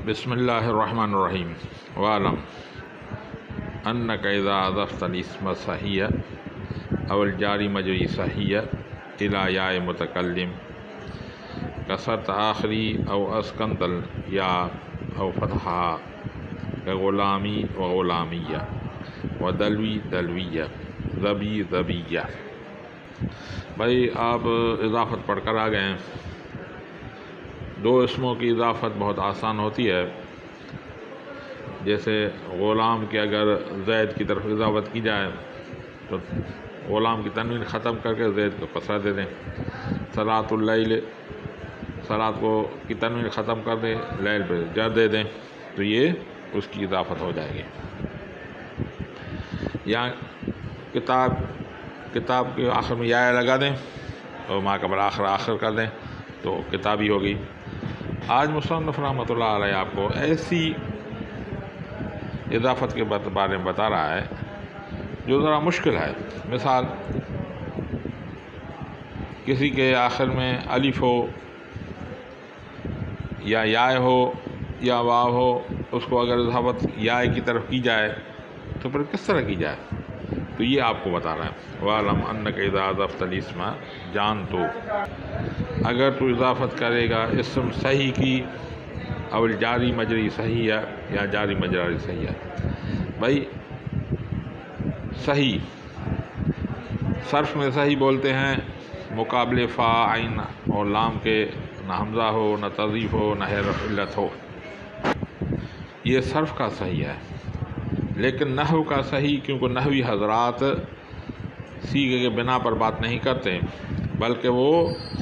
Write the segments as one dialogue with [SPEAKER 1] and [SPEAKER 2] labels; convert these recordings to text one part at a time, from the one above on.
[SPEAKER 1] بسم اللہ الرحمن الرحیم وعلم انک اذا اضفت الاسم صحیح او الجاری مجری صحیح الی یاء متکلم کسرت آخری او اسکنت الیا او فتحہ غلامی و غلامیہ و دلوی دلویہ ذبی ذبیہ۔ بھائی آپ اضافت پڑھ کر آ گئے ہیں۔ دو اسموں کی اضافت بہت آسان ہوتی ہے، جیسے غلام کے اگر زید کی طرف اضافت کی جائے تو غلام کی تنوین ختم کر کے زید کو کسرہ دے دیں، صلاۃ اللیل صلاۃ کو کی تنوین ختم کر دیں، لیل پہ جر دے دیں، تو یہ اس کی اضافت ہو جائے گی۔ یا کتاب کے آخر میں یا لگا دیں اور ما قبل آخر کر دیں تو کتابی ہوگی۔ آج مصنف رحمۃ اللہ علیہ آپ کو ایسی اضافت کے بارے میں بتا رہا ہے جو ذرا مشکل ہے۔ مثال، کسی کے آخر میں الف ہو یا یا ہو یا واو ہو، اس کو اگر اضافت یا کی طرف کی جائے تو پھر کس طرح کی جائے، تو یہ آپ کو بتا رہا ہے۔ وَاعْلَمْ أَنَّكَ إِذَا أَضَفْتَ الْإِسْمَ، جان تو اگر تو اضافت کرے گا اسم صحیح کی، او جاری مجری صحیح ہے یا جاری مجراری صحیح ہے۔ بھائی صحیح صرف میں صحیح بولتے ہیں، مقابلے فا عین اور لام کے نہ حمزہ ہو، نہ تضعیف ہو، نہ حرف علت ہو، یہ صرف کا صحیح ہے۔ لیکن نحو کا صحیح، کیونکہ نحوی حضرات سیغے کے بنا پر بات نہیں کرتے بلکہ وہ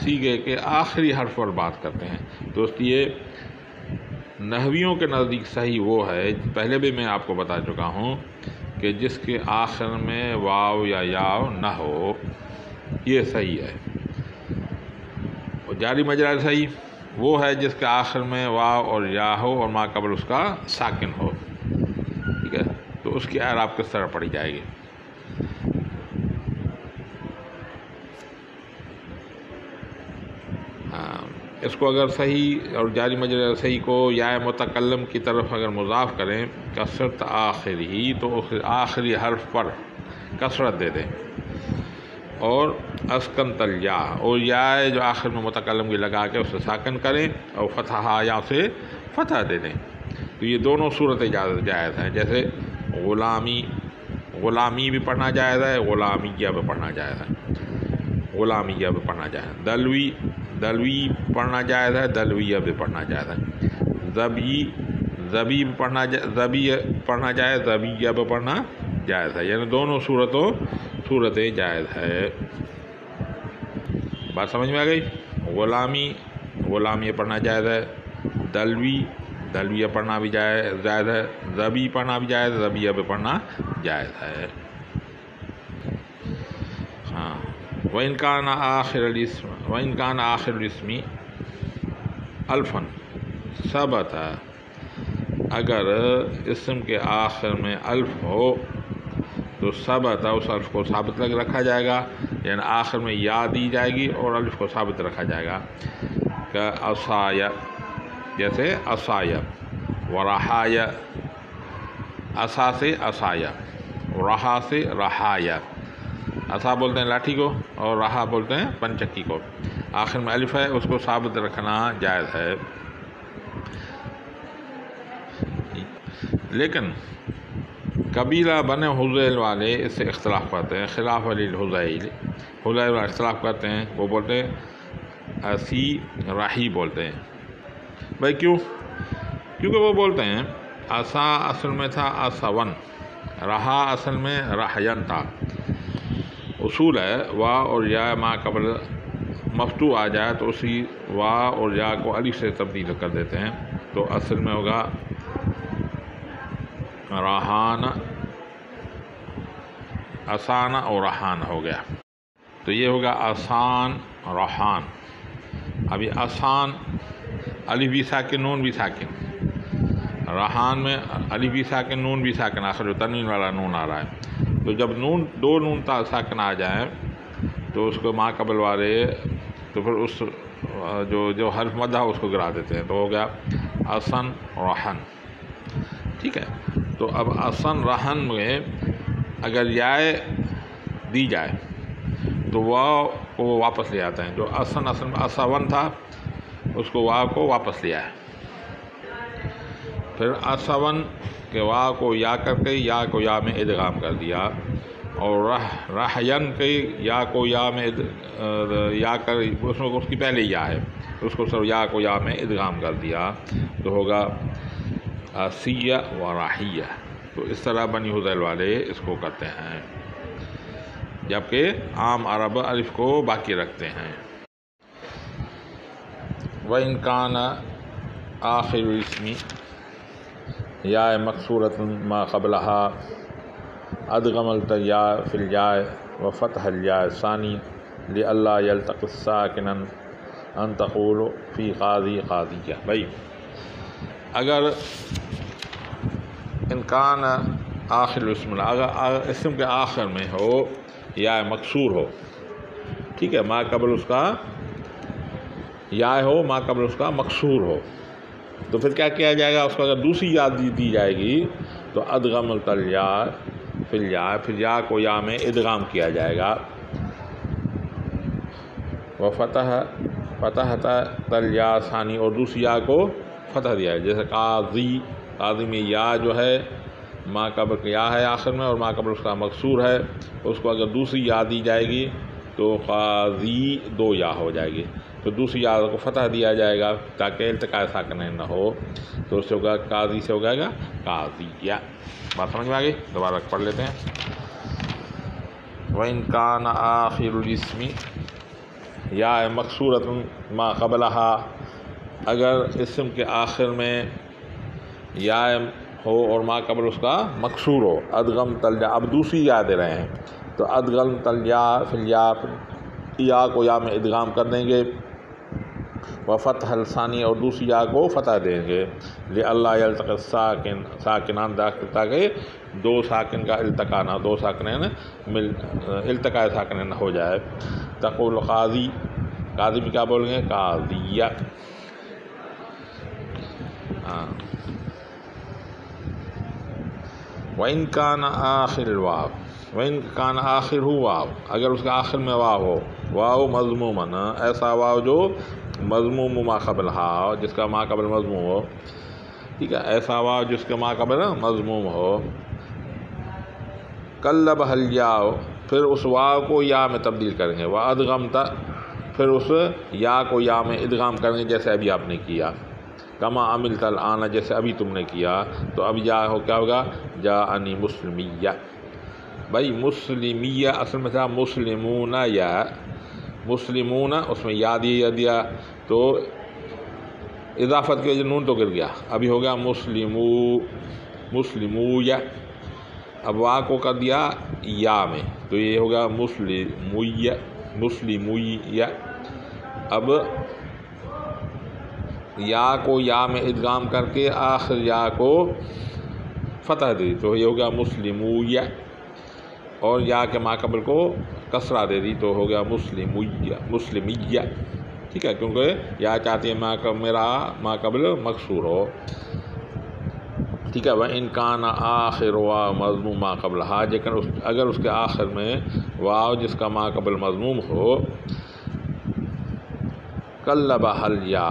[SPEAKER 1] سیغے کے آخری حرف پر بات کرتے ہیں، تو اس لیے نحویوں کے نزدیک صحیح وہ ہے، پہلے بھی میں آپ کو بتا چکا ہوں کہ جس کے آخر میں واو یا نہ ہو، یہ صحیح ہے۔ اور جاری مجرا صحیح وہ ہے جس کے آخر میں واو اور یا ہو اور ما قبل اس کا ساکن ہو، ٹھیک ہے، تو اس کی اعراب کس طرح پڑھی جائے گی۔ اس کو اگر صحیح اور جاری مجرا صحیح کو یا متکلم کی طرف اگر مضاف کریں کسرت آخری، تو اس آخری حرف پر کسرت دے دیں، اور اسکنت الیا، اور یا جو آخر میں متکلم کی لگا کے اسے ساکن کریں، اور فتحہ یا سے فتح دے دیں، تو یہ دونوں صورتیں جائز ہیں۔ جیسے غلامی بھی پڑھنا جائز ہے، غلامیہ بھی پڑھنا جائز ہے، غلامیہ بھی پڑھنا جائز ہے، دلوی پڑھنا جائز ہے، دلویہ بھی پڑھنا جائز ہے، زبی پڑھنا جائز، زبیہ بھی پڑھنا جائز ہے، یعنی دونوں صورتیں جائز ہے۔ بات سمجھ میں آ گئی؟ غلامیہ پڑھنا جائز ہے، دلویہ پڑھنا بھی جائز ہے، زبی پڑھنا بھی جائز، زبیہ بھی پڑھنا جائز ہے۔ ہاں، وَإِنْ كَانَ آخِرُ الْإِسْمِ الفن ثبت، اگر اسم کے آخر میں الف ہو تو ثبت، اس الف کو ثابت رکھا جائے گا، یعنی آخر میں یا دی جائے گی اور الف کو ثابت رکھا جائے گا، کہ عصایا، جیسے عصایا، ورحایا، عصا سے عصایا، رہا سے رہایا۔ عصا بولتے ہیں لاٹھی کو اور رہا بولتے ہیں پنچکی کو، آخر میں الف ہے، اس کو ثابت رکھنا جائز ہے۔ لیکن قبیلہ بن حذیل والے اس سے اختلاف کرتے ہیں، خلاف علی الحذیل، حذیل والے اختلاف کرتے ہیں، وہ بولتے ہیں اسی راہی بولتے ہیں۔ بھائی کیونکہ وہ بولتے ہیں عصا اصل میں تھا عصون، رہا اصل میں رحین تھا۔ اصول ہے وا اور یا ما قبل مفتوح آ جائے تو اسی وا اور یا کو الف سے تبدیل کر دیتے ہیں، تو اصل میں ہوگا رہان، آسان اور رہان ہو گیا، تو یہ ہوگا آسان رہان۔ ابھی آسان الف بھی ساکن، نون بھی ساکن، رہان میں الف بھی ساکن، نون بھی ساکن، آخر جو تنوین والا نون آ رہا ہے، تو جب دو نون ساکن آ جائیں تو اس کو ما قبل والے، تو پھر اس جو حرف مدہ اس کو گرا دیتے ہیں، تو ہو گیا اسن رہن، ٹھیک ہے. تو اب اسن رہن میں اگر یائے دی جائے تو واو کو واپس لے آتے ہیں. جو اسن اصل میں اسون تھا اس کو واو کو واپس لیا ہے. پھر اسون کے واو کو یا کر کے یا کو یا میں ادغام کر دیا، اور رحین کے یا کو یا میں یا کر اس میں اس کی پہلے یا ہے اس کو صرف یا کو یا میں ادغام کر دیا تو ہوگا سیہ و راہیہ. تو اس طرح بنی حذیل والے اس کو کرتے ہیں، جبکہ عام عرب الف کو باقی رکھتے ہیں. وَإِنْ كَانَ آخِرُ الْاسْمِ یا مکسورۃ ما قبلها ادغمت الیا فی الجائے وفتح الجائے ثانی لئلا یلتقی ساکنا ان تقول فی قاضی قاضیہ. بھائی اگر انکان آخر اسم، اگر اسم کے آخر میں ہو یا مکسور ہو، ٹھیک ہے، ما قبل اس کا یا ہو ما قبل اس کا مکسور ہو، تو پھر کیا کیا جائے گا؟ اس کو اگر دوسری یا دی جائے گی تو ادغمت الیا فی الیا، پھر یا کو یا میں ادغام کیا جائے گا. فتح الیا ثانی، اور دوسری یا کو فتح دیا ہے. جیسے قاضی، قاضی میں یا جو ہے ما قبل یا ہے آخر میں اور ما قبل اس کا مکسور ہے، اس کو اگر دوسری یا دی جائے گی تو قاضی دو یا ہو جائے گی. تو دوسری یا کو فتح دیا جائے گا تاکہ التقاء ساکنین نہ ہو، تو اس سے ہوگا قاضی سے ہو جائے گا قاضیہ. بات سمجھ میں آ گئی؟ دوبارہ پڑھ لیتے ہیں. وَإِنْ كَانَ آخِرُ الْاسْمِ یا مکسورۃ ما قبلها، اگر اسم کے آخر میں یا ہو اور ما قبل اس کا مکسور ہو، ادغمت الیا، اب دوسری یا دے رہے ہیں تو ادغمت الیا فی الیا، یا کو یا میں ادغام کر دیں گے، وفتح الثانی، اور دوسری یا کو فتح دیں گے، لئلا یلتقی ساکنان، تاکہ دو ساکن کا التقاء نہ، دو ساکنین التقاء ساکنین نہ ہو جائے. تقول قاضی، قاضی میں کیا بولیں گے؟ قاضیہ. وَإِنْ كَانَ آخِرُ الْوَاوِ، وَإِنْ كَانَ آخِرُهُ واو، اگر اس کے آخر میں واو ہو، واو مضمومن، ایسا واو جو مضموم ما قبلها، جس کا ما قبل مضموم ہو، ٹھیک ہے، ایسا واو جس کا ما قبل مضموم ہو. قلبہ الیاء، پھر اس واو کو یا میں تبدیل کریں گے، وادغمت، پھر اس یا کو یا میں ادغام کریں گے جیسے ابھی آپ نے کیا. کما عملت الآن، جیسے ابھی تم نے کیا. تو اب یا ہو کیا ہوگا؟ جاءنی مسلمیہ. بھائی مسلمیہ اصل میں تھا مسلمون، یا مسلمون اس میں یا دیا تو اضافت کے وجہ نون تو گر گیا، ابھی ہو گیا مسلمویہ. اب وا کو کر دیا یا میں تو یہ ہوگا مسلمویہ. اب یا کو یا میں ادغام کر کے آخر یا کو فتح دی تو یہ ہوگا مسلمویہ، اور یا کے ما قبل کو کسرہ دے دی تو ہو گیا مسلمیہ. ٹھیک ہے، کیونکہ یا چاہتی ہے میرا ما قبل مکسور ہو. ٹھیک ہے. وَإِنْ كَانَ آخِرُ واو مضموم ما قبلها، لیکن اگر اس کے آخر میں واو جس کا ما قبل مضموم ہو، قلبہ الیا،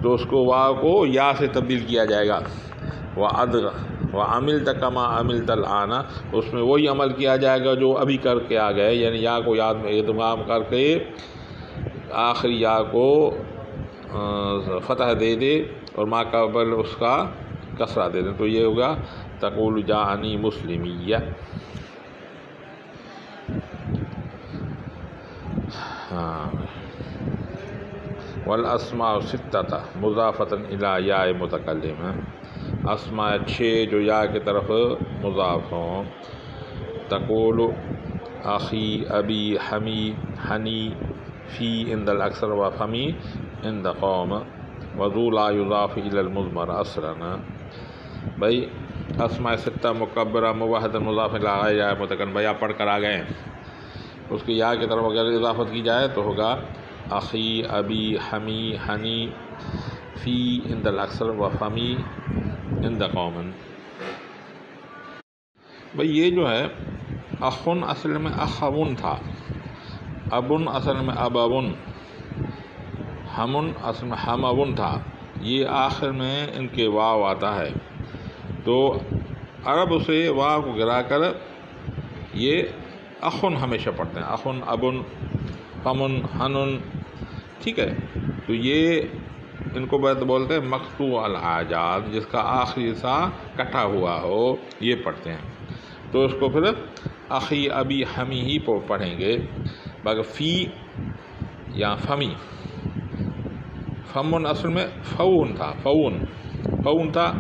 [SPEAKER 1] تو اس کو واو کو یا سے تبدیل کیا جائے گا. وَعَمِلْتَ كَمَا عَمِلْتَ الْآنَ، اس میں وہی عمل کیا جائے گا جو ابھی کر کے آ گئے، یعنی یا کو یاد میں ادغام کر کے آخری یا کو فتح دے دے اور ما قبل اس کا کسرہ دے دیں، تو یہ ہوگا تقول جاءنی مسلمیہ. والاسماء ستۃ مضافۃ الی یا متکلم، اسماء 6 جو یا کی طرف مضاف ہوں. تقول اخی، ابی، حمی، حنی، فی عند الاکثر و فمی عند قوم، وذو لا یضاف الی المضمر اصلا. بھائی اسماء 6 مکبرہ مواحد مضاف الی یا متکلم، بھائی آپ پڑھ کر آ گئے ہیں. اس کی یا کی طرف اگر اضافت کی جائے تو ہوگا اخی، ابی، حمی، حنی، فی عند الاکثر و فمی عند قوم. بھئی یہ جو ہے اخن اصل میں اخون تھا، ابن اصل میں ابون، ہمن اصل میں ہمون تھا. یہ آخر میں ان کے واو آتا ہے، تو عرب اسے واو کو گرا کر یہ اخن ہمیشہ پڑھتے ہیں، اخن، ابن، فمن، ہنن. ٹھیک ہے، تو یہ ان کو بولتے ہیں مقطوع الحاجات، جس کا آخری سا کٹا ہوا ہو، یہ پڑھتے ہیں. تو اس کو پھر اخی، ابی، ہمی ہی پڑھیں گے. باقی فی یا فمی، فمن اصل میں فون تھا، فون تھا،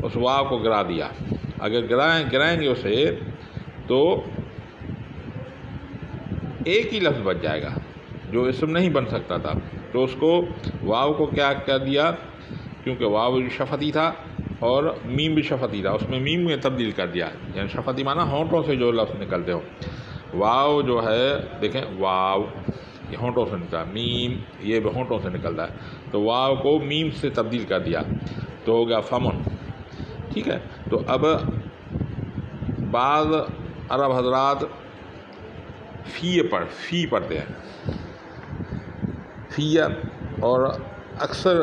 [SPEAKER 1] اس واو کو گرا دیا. اگر گرائیں گے اسے تو ایک ہی لفظ بچ جائے گا جو اسم نہیں بن سکتا تھا. تو اس کو واو کو کیا کر دیا، کیونکہ واو شفتی تھا اور میم بھی شفتی تھا، اس میں میم میں تبدیل کر دیا. یعنی شفتی معنی ہونٹوں سے جو لفظ نکلتے ہو. واو جو ہے دیکھیں، واو یہ ہونٹوں سے نکلتا ہے، میم یہ بھی ہونٹوں سے نکلتا ہے، تو واو کو میم سے تبدیل کر دیا تو ہو گیا فمن. ٹھیک ہے، تو اب بعض عرب حضرات فی پڑھتے ہیں، فی، اور اکثر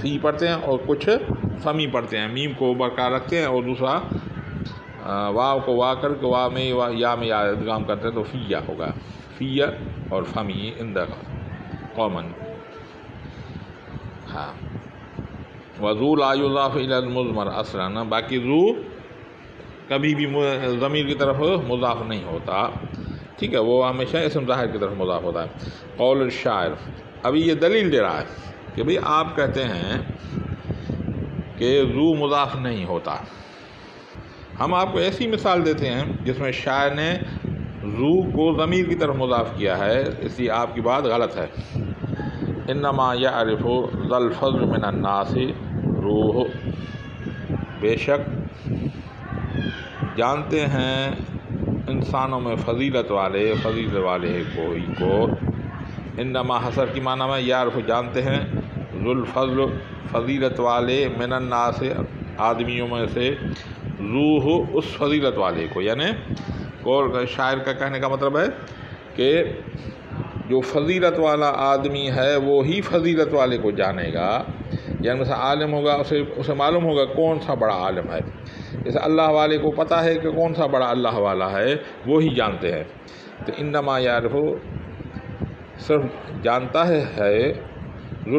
[SPEAKER 1] فی پڑھتے ہیں اور کچھ فمی پڑھتے ہیں، میم کو برقرار رکھتے ہیں اور دوسرا واو کو وا کر کے وا میں یا ادغام کرتے ہیں، تو فی ہوگا، فی اور فمی عند قومن. ہاں، وذو لا یضاف الی المضمر اصلا، باقی ذو کبھی بھی ضمیر کی طرف مضاف نہیں ہوتا. ٹھیک ہے، وہ ہمیشہ اسم ظاہر کی طرف مضاف ہوتا ہے. قول الشاعر، ابھی یہ دلیل دے رہا ہے کہ بھئی آپ کہتے ہیں کہ ذو مضاف نہیں ہوتا. ہم آپ کو ایسی مثال دیتے ہیں جس میں شاعر نے ذو کو ضمیر کی طرف مضاف کیا ہے، اس لیے آپ کی بات غلط ہے. انما یعرف ذا الفضل من الناس روح، بے شک جانتے ہیں انسانوں میں فضیلت والے کوئی کو. انما حسر کی معنی میں یعرف جانتے ہیں، ذو الفضل فضیلت والے، من الناس آدمیوں میں سے، روح اس فضیلت والے کو. یعنی شاعر کا کہنے کا مطلب ہے کہ جو فضیلت والا آدمی ہے وہی فضیلت والے کو جانے گا. یعنی مثلا عالم ہوگا، اسے معلوم ہوگا کون سا بڑا عالم ہے. جیسے اللہ والے کو پتہ ہے کہ کون سا بڑا اللہ والا ہے، وہی جانتے ہیں. تو انما یعرف صرف جانتا ہے ذو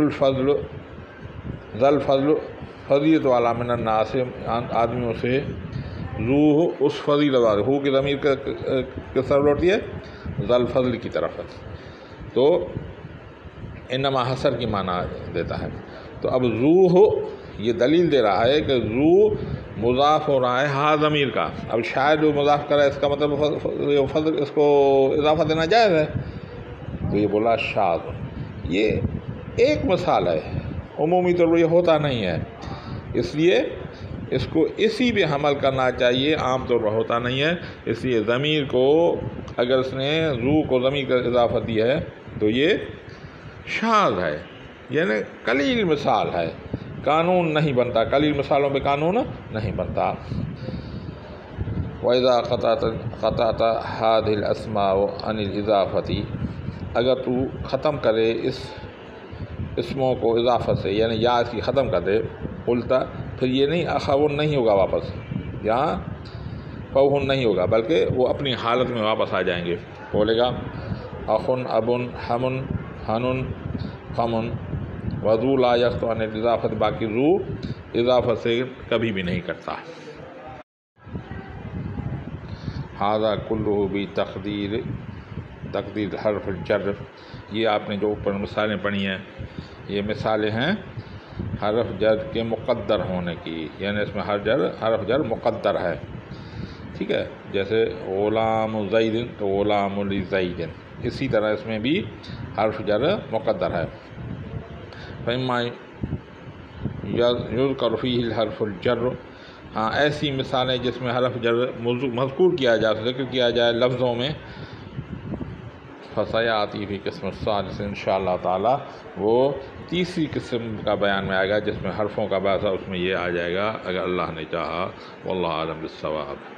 [SPEAKER 1] الفضل فضیلت والا، من الناس آدمیوں سے، روح اس فضیلت والے، ہو کی ضمیر کس طرف لوٹتی ہے؟ ذو الفضل کی طرف. تو انما حسر کی معنی دیتا ہے. تو اب روح یہ دلیل دے رہا ہے کہ روح مضاف ہو رہا ہے ہا ضمیر کا. اب شاید جو مضاف کرا ہے اس کا مطلب فضل، اس کو اضافہ دینا جائز ہے. تو یہ بولا شاذ. یہ ایک مثال ہے، عمومی طور پر یہ ہوتا نہیں ہے، اس لیے اس کو اسی پہ حمل کرنا چاہیے، عام طور پر ہوتا نہیں ہے. اس لیے ضمیر کو اگر اس نے روح کو ضمیر کا اضافہ دیا ہے تو یہ شاذ ہے، یعنی قلیل مثال ہے، قانون نہیں بنتا. قلیل مثالوں پہ قانون نہیں بنتا. وَإِذَا قَطَعْتَ هَذِهِ الْأَسْمَاءُ عَنِ الْإِضَافَةِ، اگر تو ختم کرے اس اسموں کو اضافت سے، یعنی یا اس کی ختم کر دے، الٹا پھر یہ نہیں اخون نہیں ہوگا، واپس یہاں فوہن نہیں ہوگا، بلکہ وہ اپنی حالت میں واپس آ جائیں گے. بولے گا اخن، ابن، ہمن، ہنن، فمن. وذو لا یقطع عن الاضافت، باقی ذو اضافت سے کبھی بھی نہیں کرتا. ھذا کلہ بتقدیر حرف الجر. یہ آپ نے جو اوپر مثالیں پڑھی ہیں، یہ مثالیں ہیں حرف جر کے مقدر ہونے کی، یعنی اس میں حرف جر مقدر ہے. ٹھیک ہے، جیسے غلام زید تو غلام لزید، اسی طرح اس میں بھی حرف جر مقدر ہے. فإما یذکر فیہ الحرف الجر، ہاں ایسی مثالیں جس میں حرف جر مذکور کیا جائے، ذکر کیا جائے لفظوں میں، فسیاتی فی قسم الثالث انشاءاللہ تعالی وہ تیسری قسم کا بیان میں آئے گا جس میں حرفوں کا بحث ہے، اس میں یہ آ جائے گا اگر اللہ نے چاہا۔ واللہ اعلم بالصواب۔